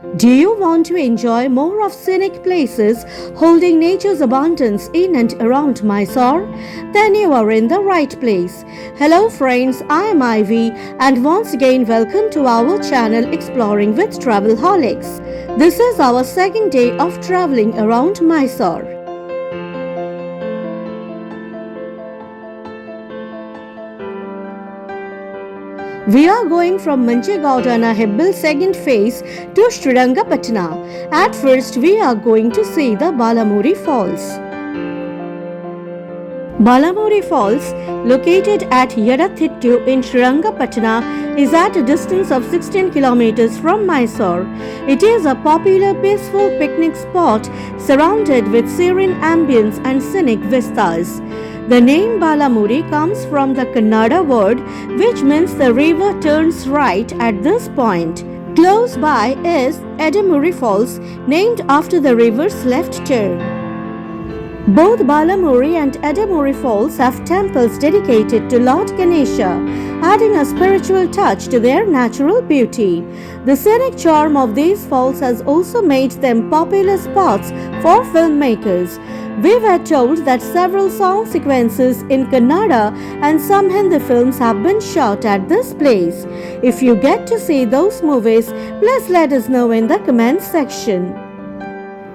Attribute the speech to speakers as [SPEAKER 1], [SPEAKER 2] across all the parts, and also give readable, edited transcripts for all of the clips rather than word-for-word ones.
[SPEAKER 1] Do you want to enjoy more of scenic places holding nature's abundance in and around Mysore? Then you are in the right place. Hello friends, I am Ivy and once again welcome to our channel Exploring with Travelholics. This is our second day of traveling around Mysore. We are going from Manchegaudana Hebbil second phase to Srirangapatna. At first, we are going to see the Balamuri Falls. Balamuri Falls, located at Ranganathittu in Rangapatna, is at a distance of 16 kilometers from Mysore. It is a popular peaceful picnic spot surrounded with serene ambience and scenic vistas. The name Balamuri comes from the Kannada word which means the river turns right at this point. Close by is Edamuri Falls, named after the river's left turn. Both Balamuri and Edamuri Falls have temples dedicated to Lord Ganesha, adding a spiritual touch to their natural beauty. The scenic charm of these falls has also made them popular spots for filmmakers. We were told that several song sequences in Kannada and some Hindi films have been shot at this place. If you get to see those movies, please let us know in the comments section.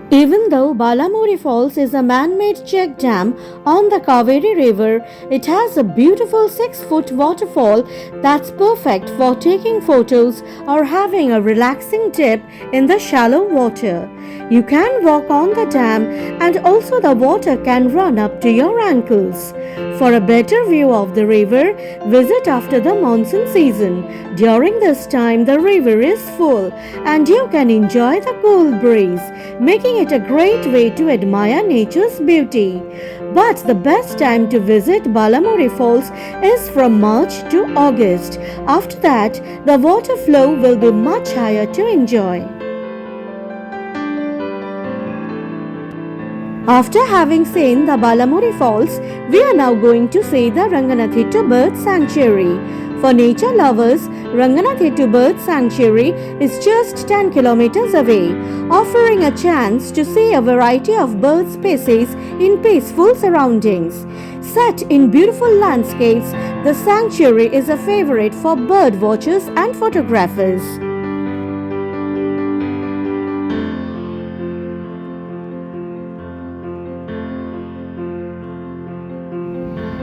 [SPEAKER 1] Even though Balamuri Falls is a man-made check dam on the Kaveri River, it has a beautiful 6-foot waterfall that's perfect for taking photos or having a relaxing dip in the shallow water. You can walk on the dam and also the water can run up to your ankles. For a better view of the river, visit after the monsoon season. During this time, the river is full and you can enjoy the cool breeze, making it a great way to admire nature's beauty. But the best time to visit Balamuri Falls is from March to August. After that, the water flow will be much higher to enjoy. After having seen the Balamuri Falls, we are now going to see the Ranganathittu Bird Sanctuary. For nature lovers, Ranganathittu Bird Sanctuary is just 10 kilometers away, offering a chance to see a variety of bird species in peaceful surroundings. Set in beautiful landscapes, the sanctuary is a favorite for bird watchers and photographers.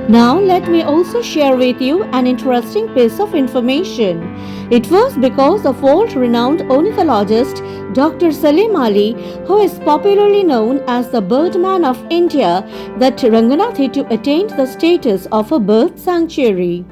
[SPEAKER 1] Now let me also share with you an interesting piece of information. It was because of world-renowned ornithologist Dr. Salim Ali, who is popularly known as the birdman of India, that Ranganathittu attained the status of a bird sanctuary.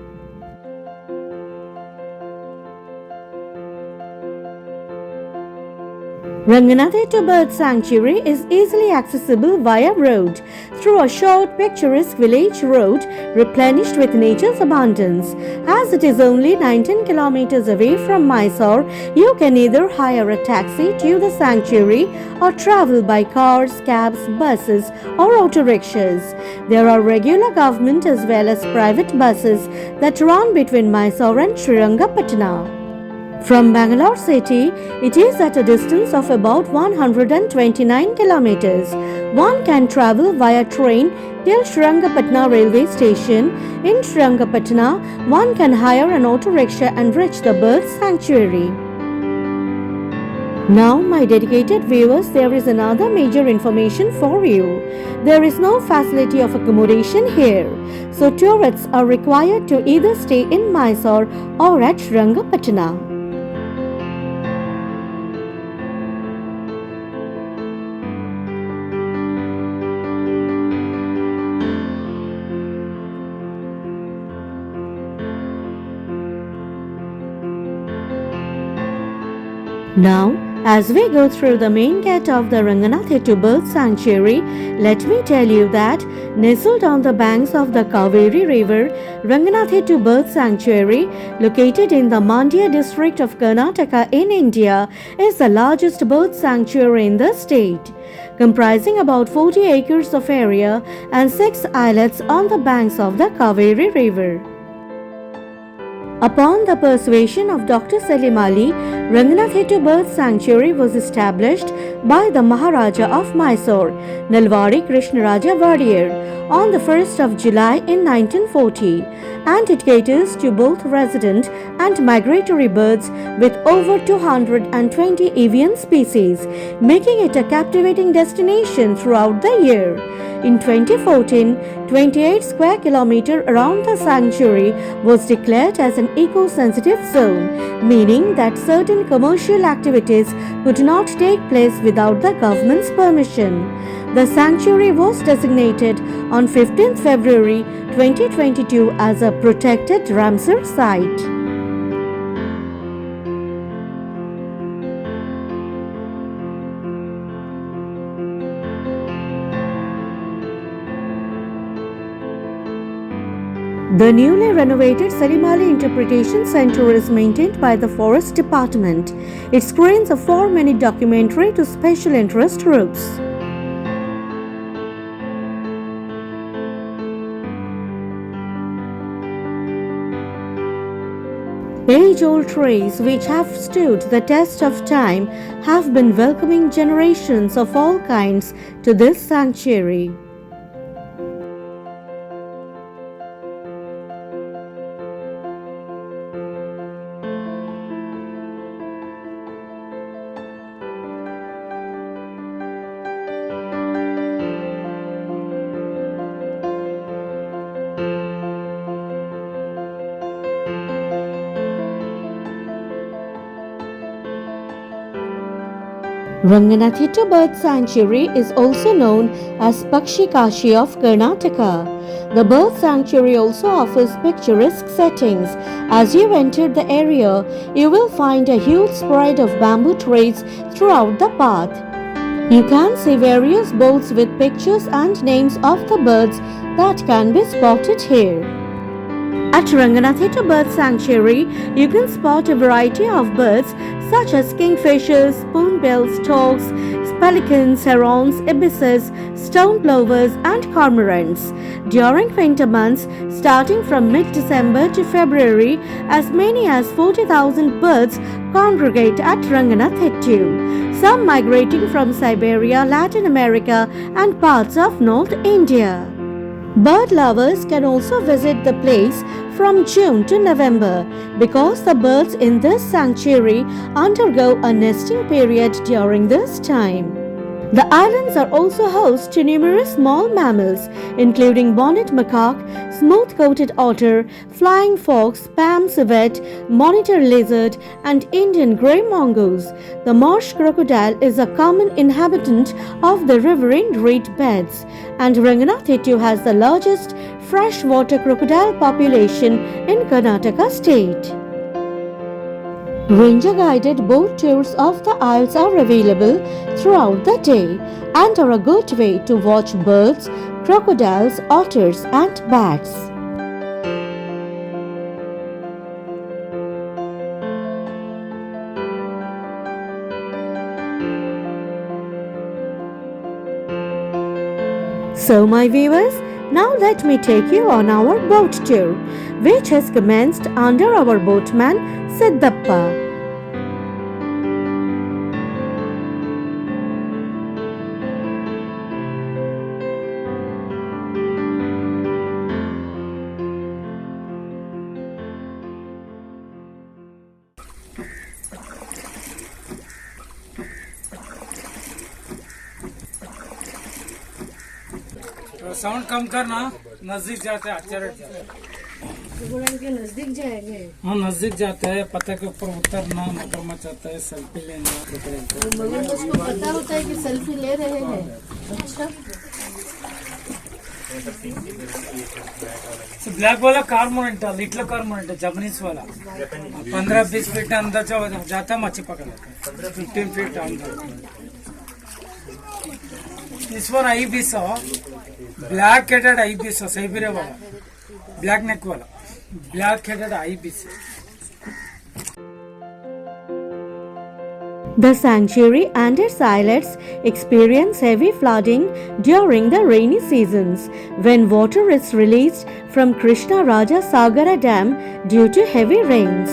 [SPEAKER 1] Ranganathittu Bird Sanctuary is easily accessible via road through a short picturesque village road replenished with nature's abundance. As it is only 19 kilometers away from Mysore, you can either hire a taxi to the sanctuary or travel by cars, cabs, buses or auto rickshaws. There are regular government as well as private buses that run between Mysore and Srirangapatna. From Bangalore city, it is at a distance of about 129 kilometers. One can travel via train till Srirangapatna railway station. In Srirangapatna, one can hire an auto rickshaw and reach the bird sanctuary. Now, my dedicated viewers, there is another major information for you. There is no facility of accommodation here, so tourists are required to either stay in Mysore or at Srirangapatna. Now, as we go through the main gate of the Ranganathittu Bird Sanctuary, let me tell you that nestled on the banks of the Kaveri River, Ranganathittu Bird Sanctuary, located in the Mandya district of Karnataka in India, is the largest bird sanctuary in the state, comprising about 40 acres of area and 6 islets on the banks of the Kaveri River. Upon the persuasion of Dr. Salim Ali, Ranganathittu Bird Sanctuary was established by the Maharaja of Mysore, Nalwadi Krishnaraja Vadiyar, on the 1st of July in 1940, and it caters to both resident and migratory birds with over 220 avian species, making it a captivating destination throughout the year. In 2014, 28 square kilometers around the sanctuary was declared as an eco-sensitive zone, meaning that certain commercial activities could not take place without the government's permission. The sanctuary was designated on 15th February 2022 as a protected Ramsar site. The newly renovated Salim Ali Interpretation Center is maintained by the Forest Department. It screens a 4-minute documentary to special interest groups. Age-old trees which have stood the test of time have been welcoming generations of all kinds to this sanctuary. Ranganathittu Bird Sanctuary is also known as Pakshi Kashi of Karnataka. The bird sanctuary also offers picturesque settings. As you enter the area, you will find a huge spread of bamboo trees throughout the path. You can see various boards with pictures and names of the birds that can be spotted here. At Ranganathittu Bird Sanctuary, you can spot a variety of birds such as kingfishers, spoonbills, storks, pelicans, herons, ibises, stone plovers, and cormorants. During winter months, starting from mid-December to February, as many as 40,000 birds congregate at Ranganathittu, some migrating from Siberia, Latin America, and parts of North India. Bird lovers can also visit the place from June to November because the birds in this sanctuary undergo a nesting period during this time. The islands are also host to numerous small mammals, including bonnet macaque, smooth-coated otter, flying fox, Pam civet, monitor lizard, and Indian grey mongoose. The marsh crocodile is a common inhabitant of the riverine reed beds, and Ranganathittu has the largest freshwater crocodile population in Karnataka state. Ranger-guided boat tours of the isles are available throughout the day and are a good way to watch birds, crocodiles, otters, and bats. So, my viewers, now let me take you on our boat tour, which has commenced under our boatman Siddappa.
[SPEAKER 2] Sound कम करना, नजदीक जाते हैं अच्छा रहता है।
[SPEAKER 3] नजदीक जाएंगे।
[SPEAKER 2] हाँ नजदीक जाते हैं, पत्थर के ऊपर उतरना, मगरमच्छ आता है, सेल्फी लेना।
[SPEAKER 3] मगरमच्छ को पता होता है कि सेल्फी ले रहे हैं। अच्छा
[SPEAKER 2] ब्लैक वाला कार्मोरेंट है, लिटिल कार्मोरेंट है, जापानीज वाला 15-20 फीट अंदर जाता है, मच्छी पकड़ 15 फीट अंदर। This one ibis, black headed ibis, Siberia wala, black neck wala, black headed ibis.
[SPEAKER 1] The sanctuary and its islets experience heavy flooding during the rainy seasons when water is released from Krishna Raja Sagara Dam due to heavy rains.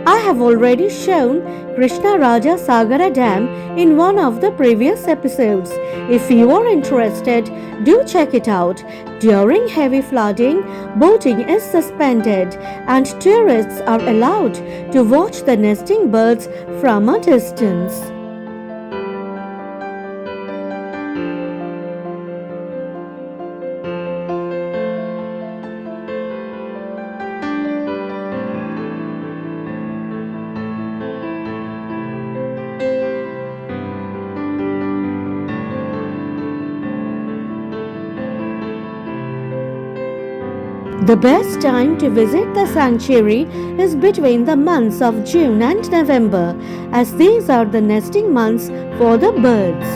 [SPEAKER 1] I have already shown Krishna Raja Sagara Dam in one of the previous episodes. If you are interested, do check it out. During heavy flooding, boating is suspended and tourists are allowed to watch the nesting birds from a distance. The best time to visit the sanctuary is between the months of June and November, as these are the nesting months for the birds.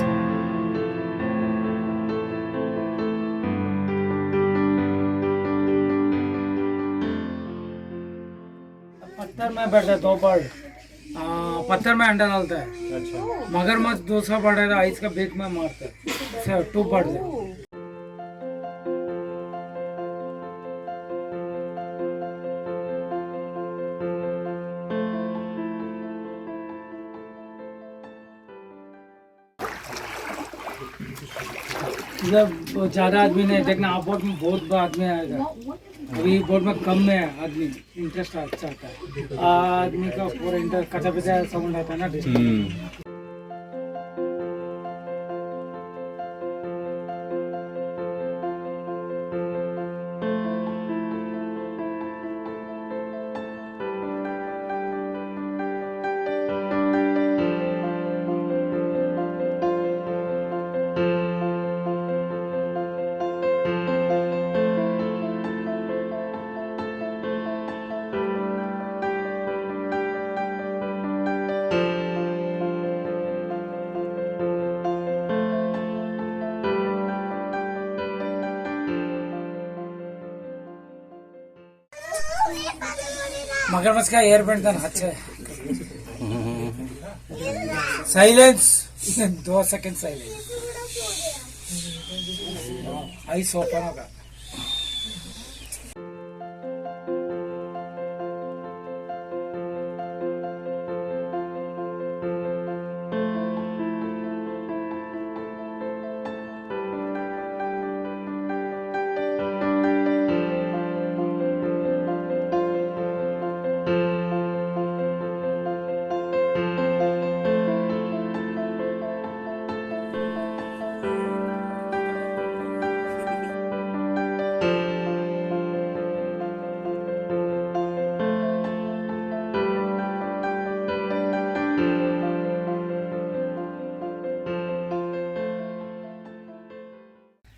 [SPEAKER 2] पत्थर में बैठे दो bird पत्थर में अंडा डालता है। मगरमच्छ दूसरा बर्ड है आइस का बीच में मारता है। टू बर्ड है। जब ज्यादा आदमी नहीं देखना आप बोट में बहुत आदमी आएगा। अभी बोट में कम में आदमी इंटरेस्ट अच्छा आता है। आदमी का पूरा इंटरेस्ट कचा पिचा साउंड आता है ना। मगरमच्छ का एयर बैंड था अच्छा है। Silence 2 second silence ice open होगा।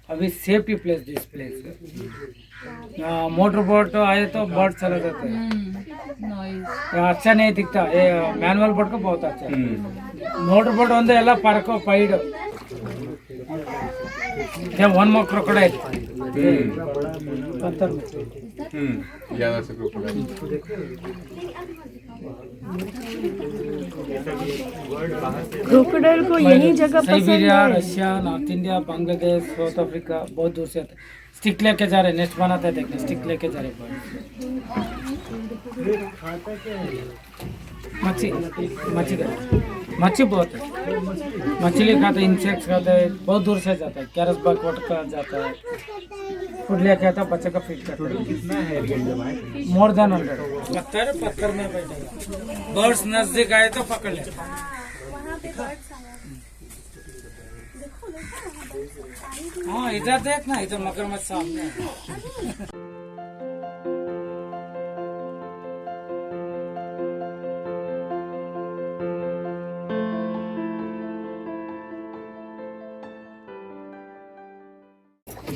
[SPEAKER 2] अभी safety place this place motor boat आए तो बर्ड चला जाता है। अच्छा नहीं दिखता ये मैनुअल बोट को बहुत अच्छा है। मोटर बोट ಒಂದೇ ಎಲ್ಲ ಪಾರ್ಕೋ ಪೈಡ್ क्या वन मोर क्रोकोडाइल पत्थर में
[SPEAKER 4] ज्यादा से क्रोकोडाइल
[SPEAKER 1] क्रोकोडाइल को यही जगह पसंद
[SPEAKER 2] साइबेरिया
[SPEAKER 1] है।
[SPEAKER 2] Russia north India Bangladesh south Africa बहुत दूर से आते हैं। स्टिक लेके जा रहे नेस्ट बनाते हैं देखने स्टिक लेके जा रहे मच्छी मच्छी मच्छी बहुत है। मछली खाते इंसेक्ट्स खाते हैं बहुत दूर से जाता है। कैरस बग का जाता है फूड लेके आता है बच्चे का फीड करता है। कितना है मोर देन 100 पत्थर में बैठेगा। बर्ड्स नजदीक आए तो पकड़ ले। हाँ इधर देख ना इधर मगरमच्छ सामने है।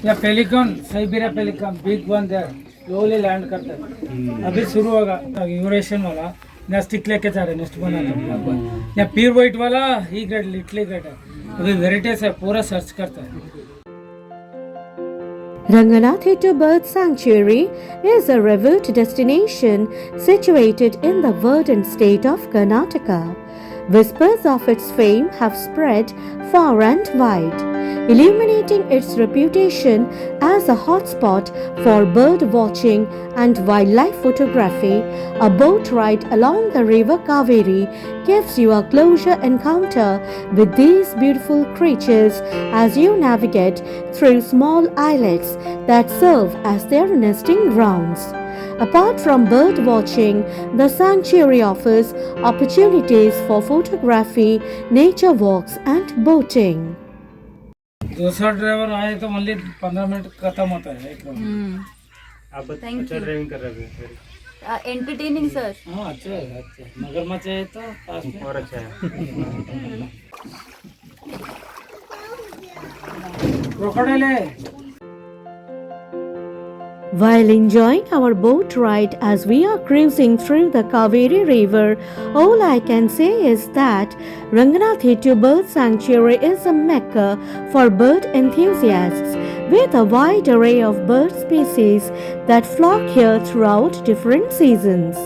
[SPEAKER 2] या pelican Siberia pelican big one there slowly land करता है। अभी शुरू होगा यूरेशियन वाला या स्टिक लेके जा रहे नेस्ट बनाता है। या प्योर व्हाइट वाला ही ग्रेड लिटली ग्रेड है। अभी वेराइटीज है पूरा सर्च करता है।
[SPEAKER 1] Ranganathittu Bird Sanctuary is a revered destination situated in the verdant state of Karnataka. Whispers of its fame have spread far and wide, illuminating its reputation as a hotspot for bird watching and wildlife photography. A boat ride along the river Kaveri gives you a closer encounter with these beautiful creatures as you navigate through small islets that serve as their nesting grounds. Apart from bird watching, the sanctuary offers opportunities for photography, nature walks, and boating.
[SPEAKER 2] दूसरा driver आए तो only 15 minute खत्म होता है एक बार।
[SPEAKER 5] आप
[SPEAKER 3] Thank
[SPEAKER 5] अच्छा
[SPEAKER 3] you.
[SPEAKER 5] Driving कर रहे हैं
[SPEAKER 3] एंटरटेनिंग सर।
[SPEAKER 2] हाँ अच्छा है अच्छा है। मगरमच्छ है तो पास में
[SPEAKER 5] और अच्छा है।
[SPEAKER 2] क्रोकोडाइल है।
[SPEAKER 1] While enjoying our boat ride as we are cruising through the Kaveri River, all I can say is that Ranganathittu Bird Sanctuary is a mecca for bird enthusiasts, with a wide array of bird species that flock here throughout different seasons.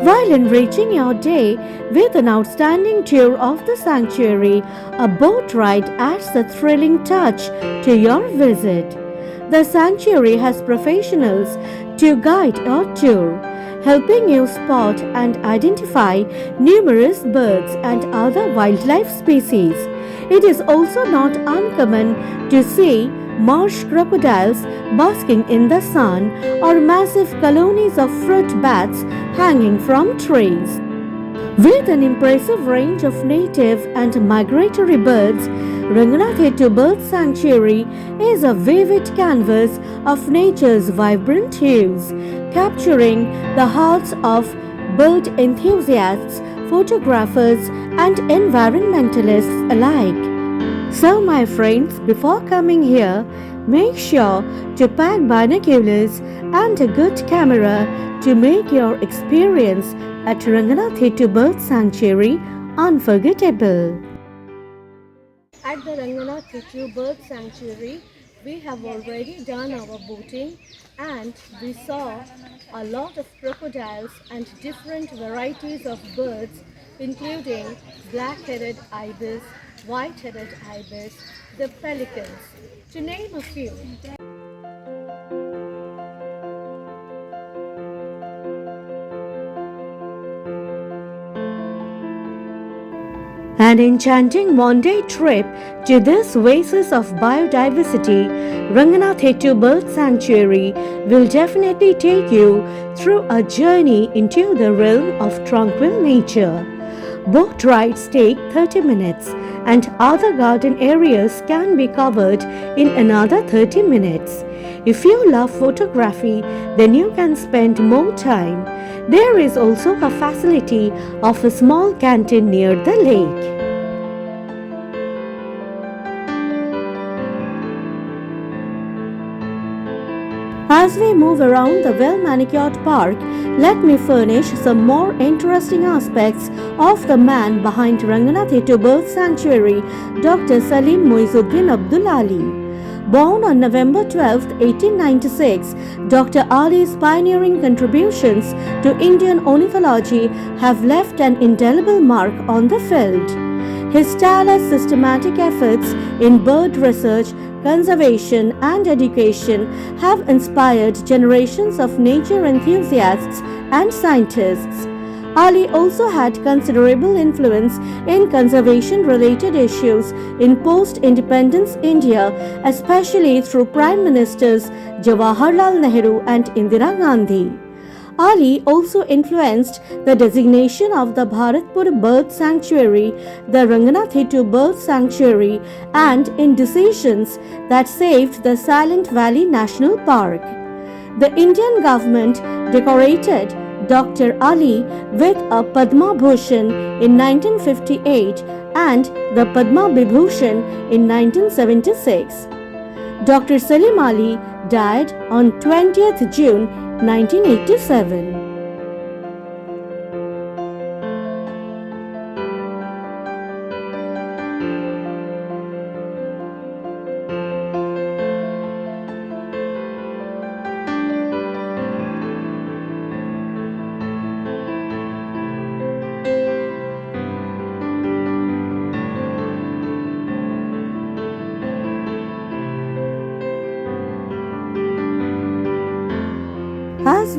[SPEAKER 1] While enriching your day with an outstanding tour of the sanctuary, a boat ride adds a thrilling touch to your visit. The sanctuary has professionals to guide your tour, helping you spot and identify numerous birds and other wildlife species. It is also not uncommon to see marsh crocodiles basking in the sun or massive colonies of fruit bats hanging from trees. With an impressive range of native and migratory birds, Ranganathittu Bird Sanctuary is a vivid canvas of nature's vibrant hues, capturing the hearts of bird enthusiasts, photographers, and environmentalists alike. So, my friends, before coming here, make sure to pack binoculars and a good camera to make your experience at Ranganathittu Bird Sanctuary unforgettable. At the Ranganathittu Bird Sanctuary, we have already done our boating and we saw a lot of crocodiles and different varieties of birds, including black-headed ibis, white-headed ibis, the pelicans, to name a few. An enchanting one-day trip to this oasis of biodiversity, Ranganathittu Bird Sanctuary will definitely take you through a journey into the realm of tranquil nature. Boat rides take 30 minutes and other garden areas can be covered in another 30 minutes. If you love photography, then you can spend more time. There is also a facility of a small canteen near the lake. As we move around the well-manicured park, let me furnish some more interesting aspects of the man behind Ranganathittu Bird Sanctuary, Dr. Salim Ali. Born on November 12, 1896, Dr. Ali's pioneering contributions to Indian ornithology have left an indelible mark on the field. His tireless systematic efforts in bird research, conservation, and education have inspired generations of nature enthusiasts and scientists. Ali also had considerable influence in conservation-related issues in post-independence India, especially through Prime Ministers Jawaharlal Nehru and Indira Gandhi. Ali also influenced the designation of the Bharatpur Bird Sanctuary, the Ranganathittu Bird Sanctuary, and in decisions that saved the Silent Valley National Park. The Indian government decorated Dr. Ali with a Padma Bhushan in 1958 and the Padma Vibhushan in 1976. Dr. Salim Ali died on 20th June 1987.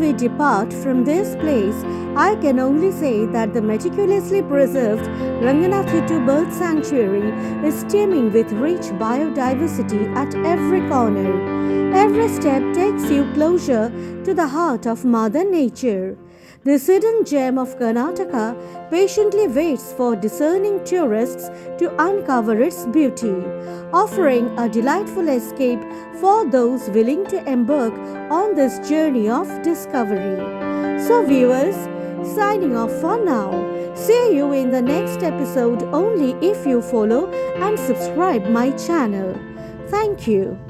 [SPEAKER 1] we depart from this place, I can only say that the meticulously preserved Ranganathittu Bird Sanctuary is teeming with rich biodiversity at every corner. Every step takes you closer to the heart of Mother Nature. This hidden gem of Karnataka patiently waits for discerning tourists to uncover its beauty, offering a delightful escape for those willing to embark on this journey of discovery. So, viewers, signing off for now. See you in the next episode only if you follow and subscribe my channel. Thank you.